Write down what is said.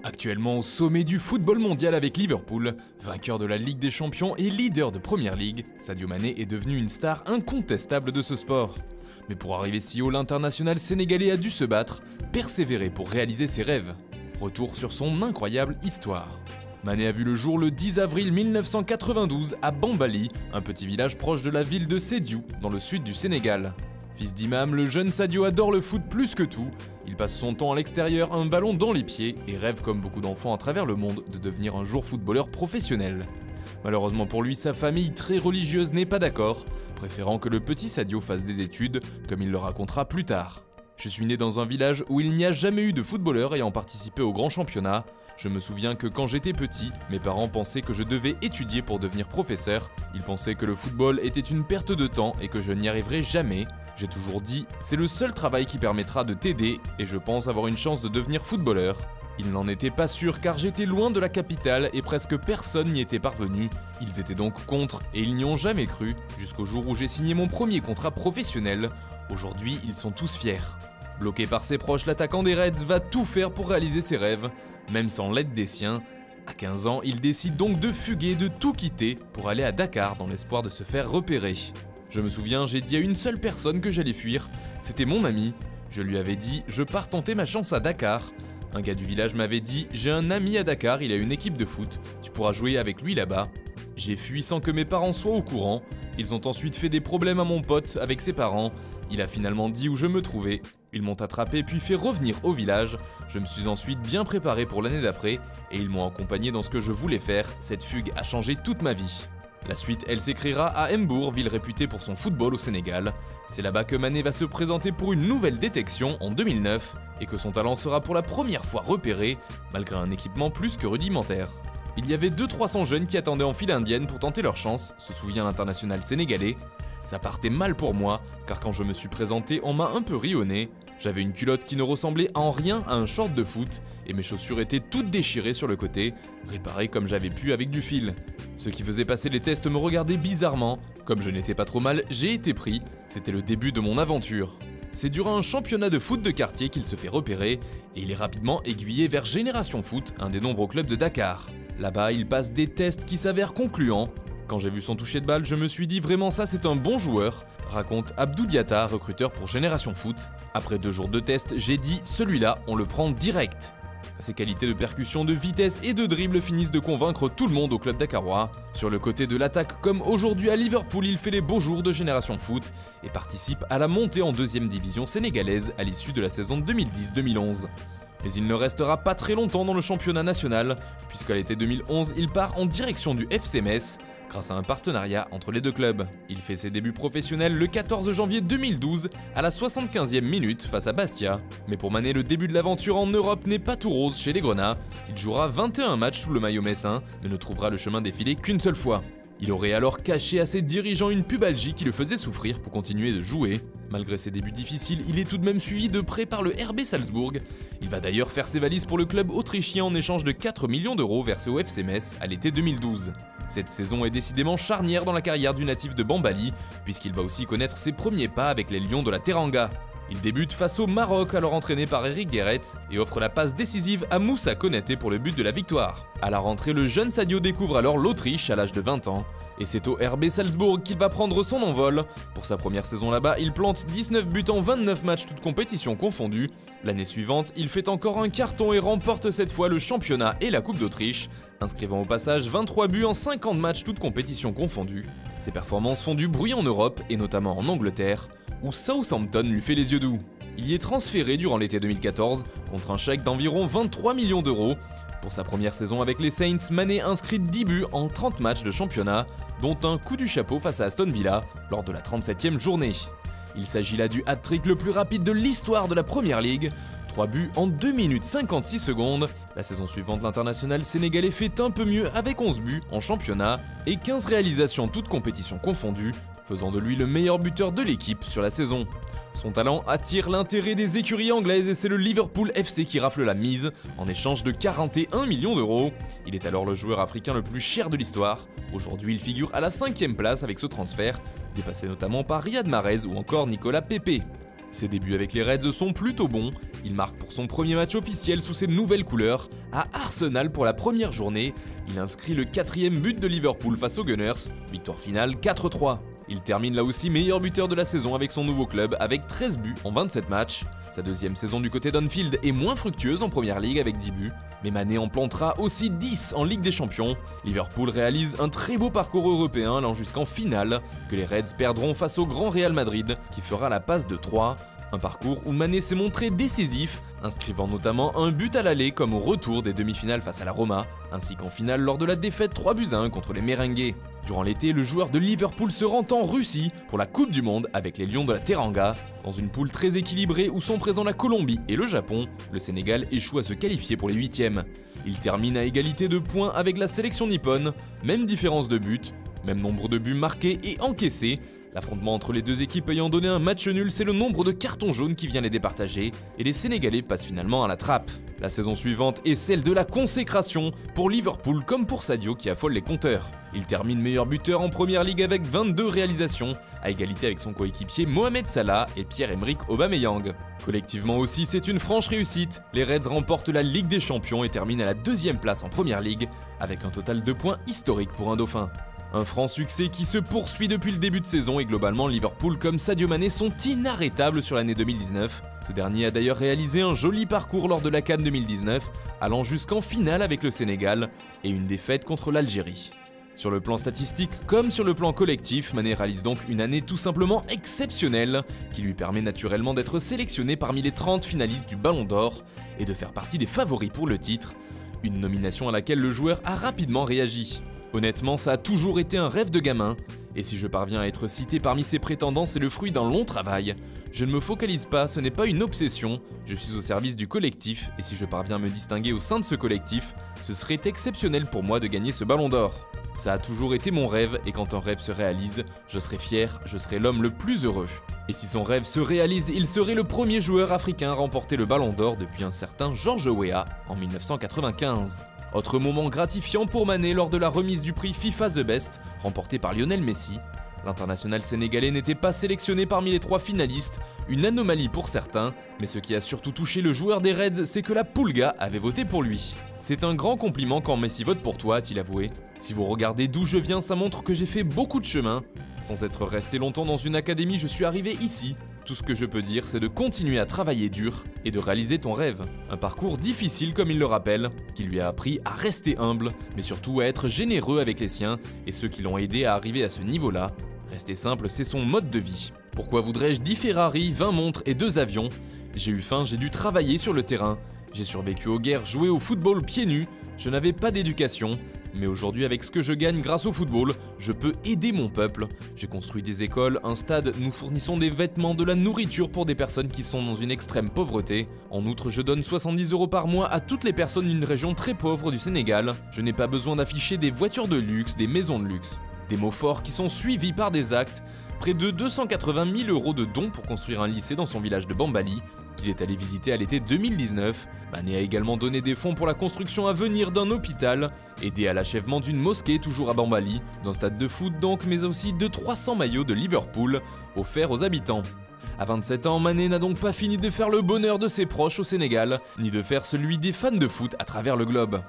Actuellement au sommet du football mondial avec Liverpool, vainqueur de la Ligue des Champions et leader de Premier League, Sadio Mané est devenu une star incontestable de ce sport. Mais pour arriver si haut, l'international sénégalais a dû se battre, persévérer pour réaliser ses rêves. Retour sur son incroyable histoire. Mané a vu le jour le 10 avril 1992 à Bambali, un petit village proche de la ville de Sédhiou, dans le sud du Sénégal. Fils d'imam, le jeune Sadio adore le foot plus que tout. Il passe son temps à l'extérieur, un ballon dans les pieds, et rêve comme beaucoup d'enfants à travers le monde de devenir un jour footballeur professionnel. Malheureusement pour lui, sa famille très religieuse n'est pas d'accord, préférant que le petit Sadio fasse des études, comme il le racontera plus tard. Je suis né dans un village où il n'y a jamais eu de footballeur ayant participé au grand championnat. Je me souviens que quand j'étais petit, mes parents pensaient que je devais étudier pour devenir professeur. Ils pensaient que le football était une perte de temps et que je n'y arriverais jamais. J'ai toujours dit, c'est le seul travail qui permettra de t'aider et je pense avoir une chance de devenir footballeur. Ils n'en étaient pas sûrs car j'étais loin de la capitale et presque personne n'y était parvenu. Ils étaient donc contre et ils n'y ont jamais cru, jusqu'au jour où j'ai signé mon premier contrat professionnel. Aujourd'hui, ils sont tous fiers. Bloqué par ses proches, l'attaquant des Reds va tout faire pour réaliser ses rêves, même sans l'aide des siens. À 15 ans, il décide donc de fuguer, de tout quitter pour aller à Dakar dans l'espoir de se faire repérer. Je me souviens, j'ai dit à une seule personne que j'allais fuir, c'était mon ami. Je lui avais dit, je pars tenter ma chance à Dakar. Un gars du village m'avait dit, j'ai un ami à Dakar, il a une équipe de foot, tu pourras jouer avec lui là-bas. J'ai fui sans que mes parents soient au courant. Ils ont ensuite fait des problèmes à mon pote avec ses parents. Il a finalement dit où je me trouvais. Ils m'ont attrapé puis fait revenir au village. Je me suis ensuite bien préparé pour l'année d'après et ils m'ont accompagné dans ce que je voulais faire. Cette fugue a changé toute ma vie. La suite, elle s'écrira à Mbour, ville réputée pour son football au Sénégal. C'est là-bas que Mané va se présenter pour une nouvelle détection en 2009 et que son talent sera pour la première fois repéré, malgré un équipement plus que rudimentaire. Il y avait 200-300 jeunes qui attendaient en file indienne pour tenter leur chance, se souvient l'international sénégalais. Ça partait mal pour moi, car quand je me suis présenté, on m'a un peu ri au nez. J'avais une culotte qui ne ressemblait en rien à un short de foot, et mes chaussures étaient toutes déchirées sur le côté, réparées comme j'avais pu avec du fil. Ceux qui faisaient passer les tests me regardaient bizarrement. Comme je n'étais pas trop mal, j'ai été pris. C'était le début de mon aventure. C'est durant un championnat de foot de quartier qu'il se fait repérer, et il est rapidement aiguillé vers Génération Foot, un des nombreux clubs de Dakar. Là-bas, il passe des tests qui s'avèrent concluants. Quand j'ai vu son toucher de balle, je me suis dit vraiment ça c'est un bon joueur, raconte Abdou Diatta, recruteur pour Génération Foot. Après 2 jours de tests, j'ai dit celui-là, on le prend direct. Ses qualités de percussion, de vitesse et de dribble finissent de convaincre tout le monde au club dakarois. Sur le côté de l'attaque, comme aujourd'hui à Liverpool, il fait les beaux jours de Génération Foot et participe à la montée en 2e division sénégalaise à l'issue de la saison 2010-2011. Mais il ne restera pas très longtemps dans le championnat national, puisqu'à l'été 2011, il part en direction du FC Metz, grâce à un partenariat entre les deux clubs. Il fait ses débuts professionnels le 14 janvier 2012, à la 75e minute face à Bastia. Mais pour Mané, le début de l'aventure en Europe n'est pas tout rose chez les Grenats. Il jouera 21 matchs sous le maillot messin, mais ne trouvera le chemin défilé qu'une seule fois. Il aurait alors caché à ses dirigeants une pubalgie qui le faisait souffrir pour continuer de jouer. Malgré ses débuts difficiles, il est tout de même suivi de près par le RB Salzbourg. Il va d'ailleurs faire ses valises pour le club autrichien en échange de 4 millions d'euros versés au FC Metz à l'été 2012. Cette saison est décidément charnière dans la carrière du natif de Bambali, puisqu'il va aussi connaître ses premiers pas avec les Lions de la Teranga. Il débute face au Maroc, alors entraîné par Eric Guéret, et offre la passe décisive à Moussa Konaté pour le but de la victoire. À la rentrée, le jeune Sadio découvre alors l'Autriche à l'âge de 20 ans. Et c'est au RB Salzbourg qu'il va prendre son envol. Pour sa première saison là-bas, il plante 19 buts en 29 matchs toutes compétitions confondues. L'année suivante, il fait encore un carton et remporte cette fois le championnat et la Coupe d'Autriche, inscrivant au passage 23 buts en 50 matchs toutes compétitions confondues. Ses performances font du bruit en Europe et notamment en Angleterre, où Southampton lui fait les yeux doux. Il y est transféré durant l'été 2014 contre un chèque d'environ 23 millions d'euros. Pour sa première saison avec les Saints, Mané inscrit 10 buts en 30 matchs de championnat, dont un coup du chapeau face à Aston Villa lors de la 37e journée. Il s'agit là du hat-trick le plus rapide de l'histoire de la Premier League. 3 buts en 2 minutes 56 secondes. La saison suivante, l'international sénégalais fait un peu mieux avec 11 buts en championnat et 15 réalisations toutes compétitions confondues, faisant de lui le meilleur buteur de l'équipe sur la saison. Son talent attire l'intérêt des écuries anglaises et c'est le Liverpool FC qui rafle la mise en échange de 41 millions d'euros. Il est alors le joueur africain le plus cher de l'histoire. Aujourd'hui, il figure à la 5e place avec ce transfert, dépassé notamment par Riyad Mahrez ou encore Nicolas Pepe. Ses débuts avec les Reds sont plutôt bons, il marque pour son premier match officiel sous ses nouvelles couleurs. À Arsenal pour la première journée, il inscrit le 4e but de Liverpool face aux Gunners, victoire finale 4-3. Il termine là aussi meilleur buteur de la saison avec son nouveau club avec 13 buts en 27 matchs. Sa deuxième saison du côté d'Anfield est moins fructueuse en première ligue avec 10 buts, mais Mané en plantera aussi 10 en Ligue des Champions. Liverpool réalise un très beau parcours européen allant jusqu'en finale, que les Reds perdront face au grand Real Madrid qui fera la passe de 3. Un parcours où Mané s'est montré décisif, inscrivant notamment un but à l'aller comme au retour des demi-finales face à la Roma, ainsi qu'en finale lors de la défaite 3-1 contre les Merengues. Durant l'été, le joueur de Liverpool se rend en Russie pour la Coupe du Monde avec les Lions de la Teranga. Dans une poule très équilibrée où sont présents la Colombie et le Japon, le Sénégal échoue à se qualifier pour les 8e. Il termine à égalité de points avec la sélection nippone, même différence de buts, même nombre de buts marqués et encaissés. L'affrontement entre les deux équipes ayant donné un match nul, c'est le nombre de cartons jaunes qui vient les départager, et les Sénégalais passent finalement à la trappe. La saison suivante est celle de la consécration, pour Liverpool comme pour Sadio qui affole les compteurs. Il termine meilleur buteur en première ligue avec 22 réalisations, à égalité avec son coéquipier Mohamed Salah et Pierre-Emerick Aubameyang. Collectivement aussi, c'est une franche réussite. Les Reds remportent la Ligue des Champions et terminent à la 2e place en première ligue, avec un total de points historique pour un dauphin. Un franc succès qui se poursuit depuis le début de saison et globalement Liverpool comme Sadio Mané sont inarrêtables sur l'année 2019. Ce dernier a d'ailleurs réalisé un joli parcours lors de la CAN 2019, allant jusqu'en finale avec le Sénégal et une défaite contre l'Algérie. Sur le plan statistique comme sur le plan collectif, Mané réalise donc une année tout simplement exceptionnelle qui lui permet naturellement d'être sélectionné parmi les 30 finalistes du Ballon d'Or et de faire partie des favoris pour le titre, une nomination à laquelle le joueur a rapidement réagi. Honnêtement, ça a toujours été un rêve de gamin, et si je parviens à être cité parmi ces prétendants, c'est le fruit d'un long travail. Je ne me focalise pas, ce n'est pas une obsession, je suis au service du collectif, et si je parviens à me distinguer au sein de ce collectif, ce serait exceptionnel pour moi de gagner ce ballon d'or. Ça a toujours été mon rêve, et quand un rêve se réalise, je serai fier, je serai l'homme le plus heureux. Et si son rêve se réalise, il serait le premier joueur africain à remporter le ballon d'or depuis un certain George Weah en 1995. Autre moment gratifiant pour Mané lors de la remise du prix FIFA The Best, remporté par Lionel Messi. L'international sénégalais n'était pas sélectionné parmi les 3 finalistes, une anomalie pour certains, mais ce qui a surtout touché le joueur des Reds, c'est que la Pulga avait voté pour lui. C'est un grand compliment quand Messi vote pour toi, a-t-il avoué. Si vous regardez d'où je viens, ça montre que j'ai fait beaucoup de chemin. Sans être resté longtemps dans une académie, je suis arrivé ici. Tout ce que je peux dire, c'est de continuer à travailler dur et de réaliser ton rêve. Un parcours difficile comme il le rappelle, qui lui a appris à rester humble, mais surtout à être généreux avec les siens et ceux qui l'ont aidé à arriver à ce niveau-là. Rester simple, c'est son mode de vie. Pourquoi voudrais-je 10 Ferrari, 20 montres et 2 avions? J'ai eu faim, j'ai dû travailler sur le terrain. J'ai survécu aux guerres, joué au football pieds nus. Je n'avais pas d'éducation. Mais aujourd'hui, avec ce que je gagne grâce au football, je peux aider mon peuple. J'ai construit des écoles, un stade, nous fournissons des vêtements, de la nourriture pour des personnes qui sont dans une extrême pauvreté. En outre, je donne 70 € par mois à toutes les personnes d'une région très pauvre du Sénégal. Je n'ai pas besoin d'afficher des voitures de luxe, des maisons de luxe. Des mots forts qui sont suivis par des actes. Près de 280 000 € de dons pour construire un lycée dans son village de Bambali, qu'il est allé visiter à l'été 2019. Mané a également donné des fonds pour la construction à venir d'un hôpital, aidé à l'achèvement d'une mosquée toujours à Bambali, d'un stade de foot donc, mais aussi de 300 maillots de Liverpool offerts aux habitants. À 27 ans, Mané n'a donc pas fini de faire le bonheur de ses proches au Sénégal, ni de faire celui des fans de foot à travers le globe.